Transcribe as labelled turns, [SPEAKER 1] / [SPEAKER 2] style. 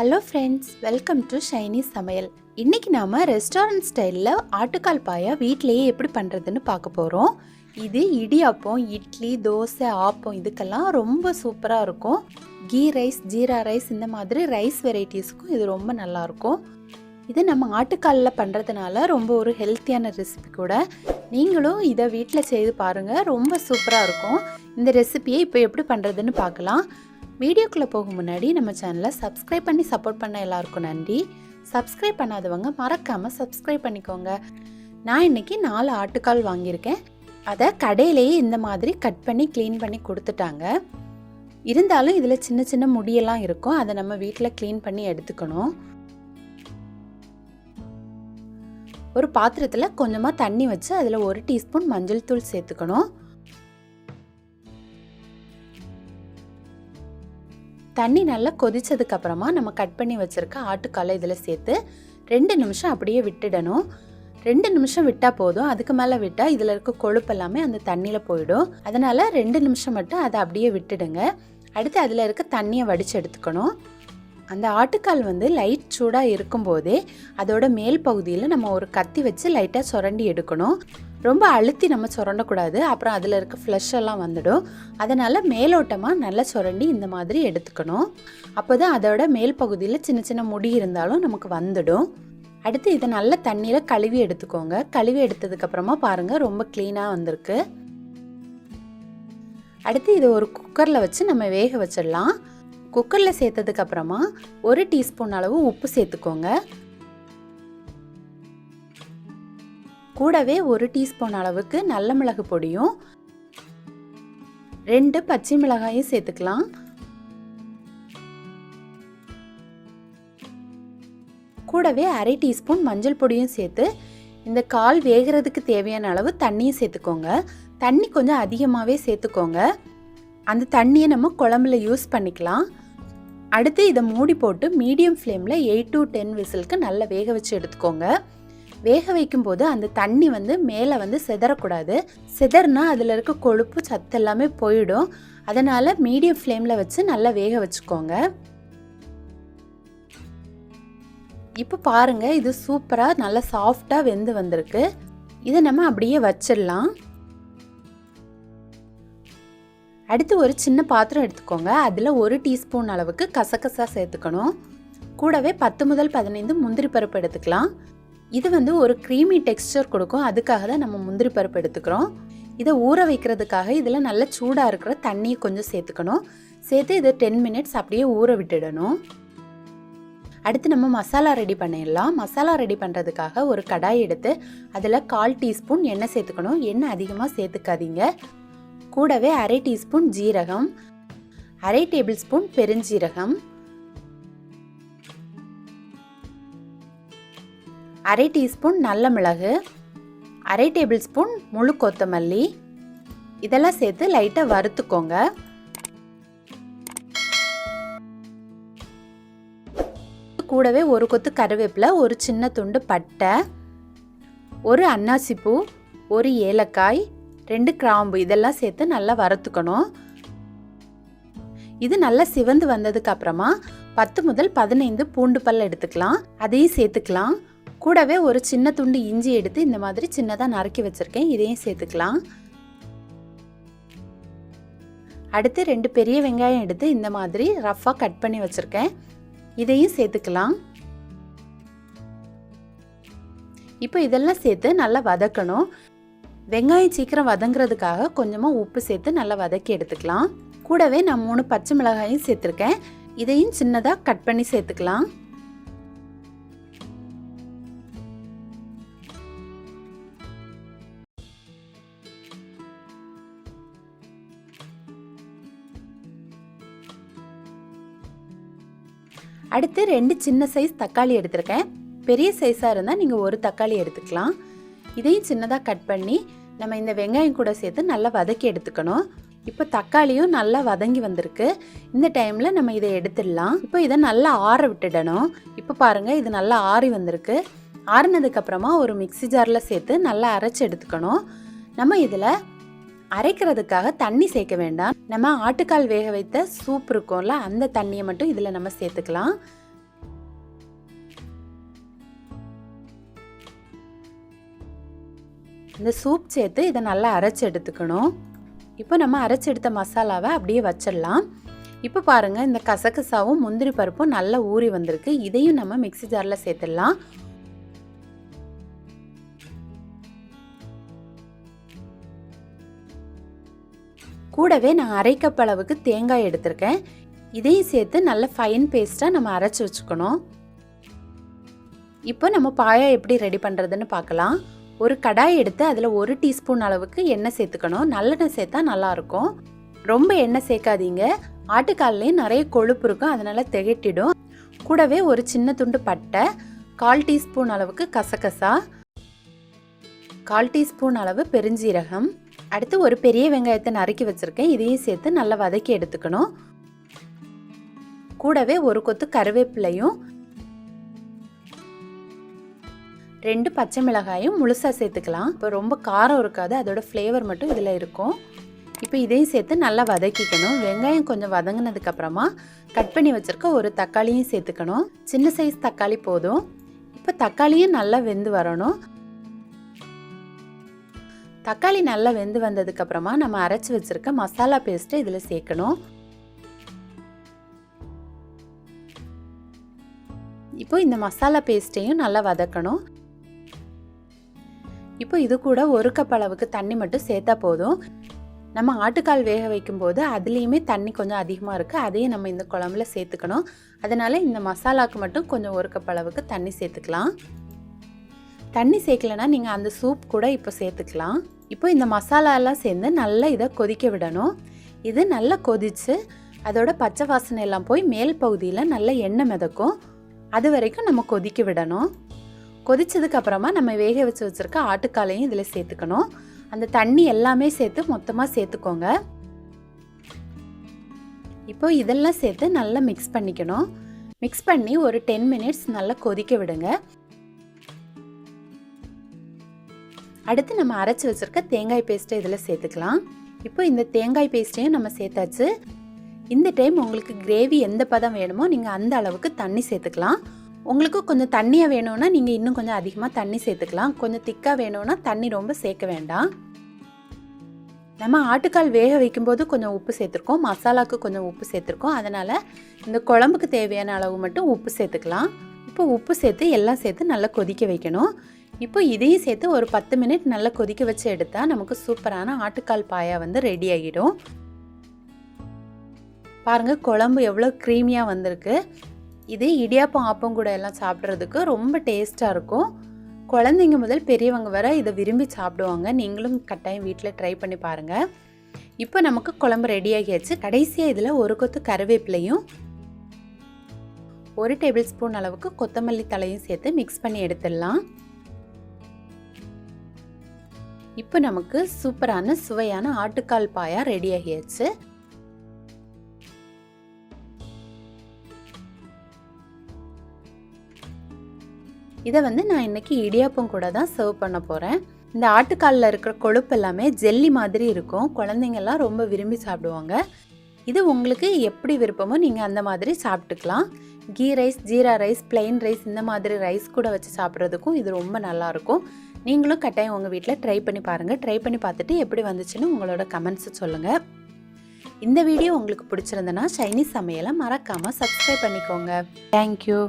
[SPEAKER 1] Hello friends, welcome to Shiny சமையல். இன்றைக்கி நாம் ரெஸ்டாரண்ட் ஸ்டைலில் ஆட்டுக்கால் பாயா வீட்டிலையே எப்படி பண்ணுறதுன்னு பார்க்க போகிறோம். இது இடியாப்பம், இட்லி, தோசை, ஆப்பம் இதுக்கெல்லாம் ரொம்ப சூப்பராக இருக்கும். கீ ரைஸ், ஜீரா ரைஸ் இந்த மாதிரி ரைஸ் வெரைட்டிஸ்க்கும் இது ரொம்ப நல்லாயிருக்கும். இது நம்ம ஆட்டுக்காலில் பண்ணுறதுனால ரொம்ப ஒரு ஹெல்த்தியான ரெசிபி கூட. நீங்களும் இதை வீட்டில் செய்து பாருங்கள், ரொம்ப சூப்பராக இருக்கும். இந்த ரெசிபியை இப்போ எப்படி பண்ணுறதுன்னு பார்க்கலாம். வீடியோக்குள்ளே போகும் முன்னாடி நம்ம சேனலை சப்ஸ்கிரைப் பண்ணி சப்போர்ட் பண்ண எல்லாருக்கும் நன்றி. சப்ஸ்கிரைப் பண்ணாதவங்க மறக்காமல் சப்ஸ்கிரைப் பண்ணிக்கோங்க. நான் இன்றைக்கி 4 ஆட்டுக்கால் வாங்கியிருக்கேன். அதை கடையிலேயே இந்த மாதிரி கட் பண்ணி க்ளீன் பண்ணி கொடுத்துட்டாங்க. இருந்தாலும் இதில் சின்ன சின்ன முடியெல்லாம் இருக்கும், அதை நம்ம வீட்டில் க்ளீன் பண்ணி எடுத்துக்கணும். ஒரு பாத்திரத்தில் கொஞ்சமாக தண்ணி வச்சு அதில் 1 டீஸ்பூன் மஞ்சள் தூள் சேர்த்துக்கணும். தண்ணி நல்லா கொதிச்சதுக்கு அப்புறமா நம்ம கட் பண்ணி வச்சுருக்க ஆட்டுக்காலை இதில் சேர்த்து 2 நிமிஷம் அப்படியே விட்டுடணும். 2 நிமிஷம் விட்டால் போதும், அதுக்கு மேலே விட்டால் இதில் இருக்க கொழுப்பு எல்லாமே அந்த தண்ணியில் போயிடும். அதனால் 2 நிமிஷம் மட்டும் அதை அப்படியே விட்டுடுங்க. அடுத்து அதில் இருக்க தண்ணியை வடித்து எடுத்துக்கணும். அந்த ஆட்டுக்கால் லைட் சூடாக இருக்கும்போதே அதோட மேல் பகுதியில் நம்ம ஒரு கத்தி வச்சு லைட்டாக சுரண்டி எடுக்கணும். ரொம்ப அழுத்தி நம்ம சுரண்டக்கூடாது, அப்புறம் அதில் இருக்க ஃப்ளஷ் எல்லாம் வந்துடும். அதனால் மேலோட்டமாக நல்லா சுரண்டி இந்த மாதிரி எடுத்துக்கணும். அப்போ தான் அதோட மேல் பகுதியில் சின்ன சின்ன முடி இருந்தாலும் நமக்கு வந்துடும். அடுத்து இதை நல்லா தண்ணியில் கழுவி எடுத்துக்கோங்க. கழுவி எடுத்ததுக்கப்புறமா பாருங்கள், ரொம்ப க்ளீனாக வந்திருக்கு. அடுத்து இதை ஒரு குக்கரில் வச்சு நம்ம வேக வச்சிடலாம். குக்கரில் சேர்த்ததுக்கப்புறமா 1 டீஸ்பூன் அளவு உப்பு சேர்த்துக்கோங்க. கூடவே 1 டீஸ்பூன் அளவுக்கு நல்ல மிளகு பொடியும் 2 பச்சை மிளகாயும் சேர்த்துக்கலாம். கூடவே அரை டீஸ்பூன் மஞ்சள் பொடியும் சேர்த்து இந்த கால் வேகிறதுக்கு தேவையான அளவு தண்ணியும் சேர்த்துக்கோங்க. தண்ணி கொஞ்சம் அதிகமாகவே சேர்த்துக்கோங்க. அந்த தண்ணியை நம்ம குழம்புல யூஸ் பண்ணிக்கலாம். அடுத்து இதை மூடி போட்டு மீடியம் ஃப்ளேமில் 8 to 10 விசிலுக்கு நல்லா வேக வச்சு எடுத்துக்கோங்க. வேக வைக்கும்போது அந்த தண்ணி மேலே சிதறக்கூடாது. சிதறினா அதில் இருக்க கொழுப்பு சத்து எல்லாமே போயிடும். அதனால் மீடியம் ஃப்ளேமில் வச்சு நல்லா வேக வச்சுக்கோங்க. இப்போ பாருங்கள், இது சூப்பராக நல்லா சாஃப்டாக வெந்து வந்திருக்கு. இதை நம்ம அப்படியே வச்சிடலாம். அடுத்து ஒரு சின்ன பாத்திரம் எடுத்துக்கோங்க. அதில் 1 டீஸ்பூன் அளவுக்கு கசகசா சேர்த்துக்கணும். கூடவே 10 முதல் 15 முந்திரி பருப்பு எடுத்துக்கலாம். இது ஒரு க்ரீமி டெக்ஸ்சர் கொடுக்கும், அதுக்காக தான் நம்ம முந்திரி பருப்பு எடுத்துக்கிறோம். இதை ஊற வைக்கிறதுக்காக இதில் நல்ல சூடாக இருக்கிற தண்ணியை கொஞ்சம் சேர்த்துக்கணும். சேர்த்து இதை 10 மினிட்ஸ் அப்படியே ஊற விட்டுடணும். அடுத்து நம்ம மசாலா ரெடி பண்ணிடலாம். மசாலா ரெடி பண்ணுறதுக்காக ஒரு கடாய் எடுத்து அதில் 1/4 டீஸ்பூன் எண்ணெய் சேர்த்துக்கணும். எண்ணெய் அதிகமாக சேர்த்துக்காதீங்க. கூடவே அரை டீஸ்பூன் ஜீரகம், அரை டேபிள் ஸ்பூன் பெருஞ்சீரகம், அரை டீஸ்பூன் நல்ல மிளகு, அரை டேபிள் ஸ்பூன் முழு கொத்தமல்லி இதெல்லாம் சேர்த்து லைட்டாக வறுத்துக்கோங்க. கூடவே ஒரு கொத்து கருவேப்பிலை, ஒரு சின்ன துண்டு பட்டை, ஒரு அன்னாசிப்பூ, ஒரு ஏலக்காய், 2 கிராம்பு இதெல்லாம் சேர்த்து நல்லா வறுத்துக்கணும். இது நல்லா சிவந்து வந்ததுக்கு அப்புறமா 10 முதல் 15 பூண்டு பல் எடுத்துக்கலாம். அதையும் சேர்த்துக்கலாம். கூடவே ஒரு சின்ன துண்டு இஞ்சி எடுத்து இந்த மாதிரி சின்னதாக நறுக்கி வச்சிருக்கேன், இதையும் சேர்த்துக்கலாம். அடுத்து 2 பெரிய வெங்காயம் எடுத்து இந்த மாதிரி ரஃப்பாக கட் பண்ணி வச்சிருக்கேன், இதையும் சேர்த்துக்கலாம். இப்போ இதெல்லாம் சேர்த்து நல்லா வதக்கணும். வெங்காயம் சீக்கிரம் வதங்குறதுக்காக கொஞ்சமாக உப்பு சேர்த்து நல்லா வதக்கி எடுத்துக்கலாம். கூடவே நான் 3 பச்சை மிளகாயும் சேர்த்துருக்கேன், இதையும் சின்னதாக கட் பண்ணி சேர்த்துக்கலாம். அடுத்து 2 சின்ன சைஸ் தக்காளி எடுத்திருக்கேன். பெரிய சைஸாக இருந்தால் நீங்கள் 1 தக்காளி எடுத்துக்கலாம். இதையும் சின்னதாக கட் பண்ணி நம்ம இந்த வெங்காயம் கூட சேர்த்து நல்லா வதக்கி எடுத்துக்கணும். இப்போ தக்காளியும் நல்லா வதங்கி வந்திருக்கு. இந்த டைமில் நம்ம இதை எடுத்துடலாம். இப்போ இதை நல்லா ஆற விட்டுடணும். இப்போ பாருங்கள், இது நல்லா ஆறி வந்திருக்கு. ஆறினதுக்கப்புறமா ஒரு மிக்ஸி ஜாரில் சேர்த்து நல்லா அரைச்சி எடுத்துக்கணும். நம்ம இதில் அரைக்கிறதுக்காக தண்ணி சேர்க்க வேண்டாம். நம்ம ஆட்டுக்கால் வேக வைத்த சூப் இருக்கும்ல, அந்த தண்ணியை மட்டும் இதில் நம்ம சேர்த்துக்கலாம். இந்த சூப் சேர்த்து இதை நல்லா அரைச்சி எடுத்துக்கணும். இப்போ நம்ம அரைச்சி எடுத்த மசாலாவை அப்படியே வச்சிடலாம். இப்போ பாருங்கள், இந்த கசகசாவும் முந்திரி பருப்பும் நல்லா ஊறி வந்திருக்கு. இதையும் நம்ம மிக்ஸி ஜாரில் சேர்த்துடலாம். கூடவே நான் அரை கப் அளவுக்கு தேங்காய் எடுத்திருக்கேன். இதையும் சேர்த்து நல்ல ஃபைன் பேஸ்ட்டாக நம்ம அரைச்சி வச்சுக்கணும். இப்போ நம்ம பாயா எப்படி ரெடி பண்ணுறதுன்னு பார்க்கலாம். ஒரு கடாய் எடுத்து அதில் 1 டீஸ்பூன் அளவுக்கு எண்ணெய் சேர்த்துக்கணும். நல்லெண்ணெய் சேர்த்தா நல்லாயிருக்கும். ரொம்ப எண்ணெய் சேர்க்காதீங்க. ஆட்டுக்கால்லேயே நிறைய கொழுப்பு இருக்கும், அதனால் திகட்டிடும். கூடவே ஒரு சின்ன துண்டு பட்டை, 1/4 டீஸ்பூன் அளவுக்கு கசகசா, 1/4 டீஸ்பூன் அளவு பெருஞ்சீரகம், அடுத்து ஒரு பெரிய வெங்காயத்தை நறுக்கி வச்சுருக்கேன். இதையும் சேர்த்து நல்லா வதக்கி எடுத்துக்கணும். கூடவே ஒரு கொத்து கருவேப்பிலையும் 2 பச்சை மிளகாயும் முழுசாக சேர்த்துக்கலாம். இப்போ ரொம்ப காரம் இருக்காது, அதோட ஃப்ளேவர் மட்டும் இதில் இருக்கும். இப்போ இதையும் சேர்த்து நல்லா வதக்கிக்கணும். வெங்காயம் கொஞ்சம் வதங்கினதுக்கப்புறமா கட் பண்ணி வச்சுருக்க ஒரு தக்காளியும் சேர்த்துக்கணும். சின்ன சைஸ் தக்காளி போதும். இப்போ தக்காளியும் நல்லா வெந்து வரணும். தக்காளி நல்லா வெந்து வந்ததுக்கப்புறமா நம்ம அரைச்சி வச்சுருக்க மசாலா பேஸ்ட்டை இதில் சேர்க்கணும். இப்போ இந்த மசாலா பேஸ்ட்டையும் நல்லா வதக்கணும். இப்போ இது கூட 1 கப் அளவுக்கு தண்ணி மட்டும் சேர்த்தா போதும். நம்ம ஆட்டுக்கால் வேக வைக்கும்போது அதுலேயுமே தண்ணி கொஞ்சம் அதிகமாக இருக்குது, அதையும் நம்ம இந்த குழம்புல சேர்த்துக்கணும். அதனால் இந்த மசாலாவுக்கு மட்டும் கொஞ்சம் 1 கப் அளவுக்கு தண்ணி சேர்த்துக்கலாம். தண்ணி சேர்க்கலைன்னா நீங்கள் அந்த சூப் கூட இப்போ சேர்த்துக்கலாம். இப்போ இந்த மசாலாலாம் சேர்ந்து நல்லா இதை கொதிக்க விடணும். இது நல்லா கொதித்து அதோட பச்சை வாசனை எல்லாம் போய் மேல் பகுதியில் நல்லா எண்ணெய் மிதக்கும். அது வரைக்கும் நம்ம கொதிக்க விடணும். கொதிச்சதுக்கு அப்புறமா நம்ம வேக வச்சு வச்சுருக்க ஆட்டுக்காலையும் இதில் சேர்த்துக்கணும். அந்த தண்ணி எல்லாமே சேர்த்து மொத்தமாக சேர்த்துக்கோங்க. இப்போ இதெல்லாம் சேர்த்து நல்லா மிக்ஸ் பண்ணிக்கணும். மிக்ஸ் பண்ணி ஒரு 10 மினிட்ஸ் நல்லா கொதிக்க விடுங்க. அடுத்து நம்ம அரைச்சி வச்சுருக்க தேங்காய் பேஸ்ட்டை இதில் சேர்த்துக்கலாம். இப்போ இந்த தேங்காய் பேஸ்ட்டையும் நம்ம சேர்த்தாச்சு. இந்த டைம் உங்களுக்கு கிரேவி எந்த பதம் வேணுமோ நீங்கள் அந்த அளவுக்கு தண்ணி சேர்த்துக்கலாம். உங்களுக்கு கொஞ்சம் தண்ணியாக வேணும்னா நீங்கள் இன்னும் கொஞ்சம் அதிகமாக தண்ணி சேர்த்துக்கலாம். கொஞ்சம் திக்காக வேணும்னா தண்ணி ரொம்ப சேர்க்க வேண்டாம். நம்ம ஆட்டுக்கால் வேக வைக்கும்போது கொஞ்சம் உப்பு சேர்த்துருக்கோம், மசாலாவுக்கு கொஞ்சம் உப்பு சேர்த்துருக்கோம். அதனால் இந்த குழம்புக்கு தேவையான அளவு மட்டும் உப்பு சேர்த்துக்கலாம். இப்போ உப்பு சேர்த்து எல்லாம் சேர்த்து நல்லா கொதிக்க வைக்கணும். இப்போ இதையும் சேர்த்து ஒரு 10 மினிட் நல்லா கொதிக்க வச்சு எடுத்தால் நமக்கு சூப்பரான ஆட்டுக்கால் பாயா வந்து ரெடி ஆகிடும். பாருங்கள், குழம்பு எவ்வளோ க்ரீமியாக வந்திருக்கு. இது இடியாப்பம் ஆப்பம் கூட எல்லாம் சாப்பிட்றதுக்கு ரொம்ப டேஸ்ட்டாக இருக்கும். குழந்தைங்க முதல் பெரியவங்க வர இதை விரும்பி சாப்பிடுவாங்க. நீங்களும் கட்டாயம் வீட்டில் ட்ரை பண்ணி பாருங்கள். இப்போ நமக்கு குழம்பு ரெடி ஆகியாச்சு. கடைசியாக இதில் 1 கொத்து கருவேப்பிலையும் 1 டேபிள் ஸ்பூன் அளவுக்கு கொத்தமல்லி தலையும் சேர்த்து மிக்ஸ் பண்ணி எடுத்துடலாம். இப்போ நமக்கு சூப்பரான சுவையான ஆட்டுக்கால் பாயா ரெடி ஆகியாச்சு. இதை வந்து நான் இன்னைக்கு இடியாப்பம் கூட தான் சர்வ் பண்ண போகிறேன். இந்த ஆட்டுக்காலில் இருக்கிற கொழுப்பு எல்லாமே ஜெல்லி மாதிரி இருக்கும். குழந்தைங்கள்லாம் ரொம்ப விரும்பி சாப்பிடுவாங்க. இது உங்களுக்கு எப்படி விருப்பமோ நீங்கள் அந்த மாதிரி சாப்பிட்டுக்கலாம். Ghee rice, jeera rice, plain rice இந்த மாதிரி ரைஸ் கூட வச்சு சாப்பிட்றதுக்கும் இது ரொம்ப நல்லாயிருக்கும். நீங்களும் கட்டாயம் உங்கள் வீட்டில் ட்ரை பண்ணி பாருங்கள். ட்ரை பண்ணி பார்த்துட்டு எப்படி வந்துச்சுன்னு உங்களோட கமெண்ட்ஸை சொல்லுங்கள். இந்த வீடியோ உங்களுக்கு பிடிச்சிருந்தனா சைனீஸ் சமையலை மறக்காமல் சப்ஸ்கிரைப் பண்ணிக்கோங்க. தேங்க்யூ.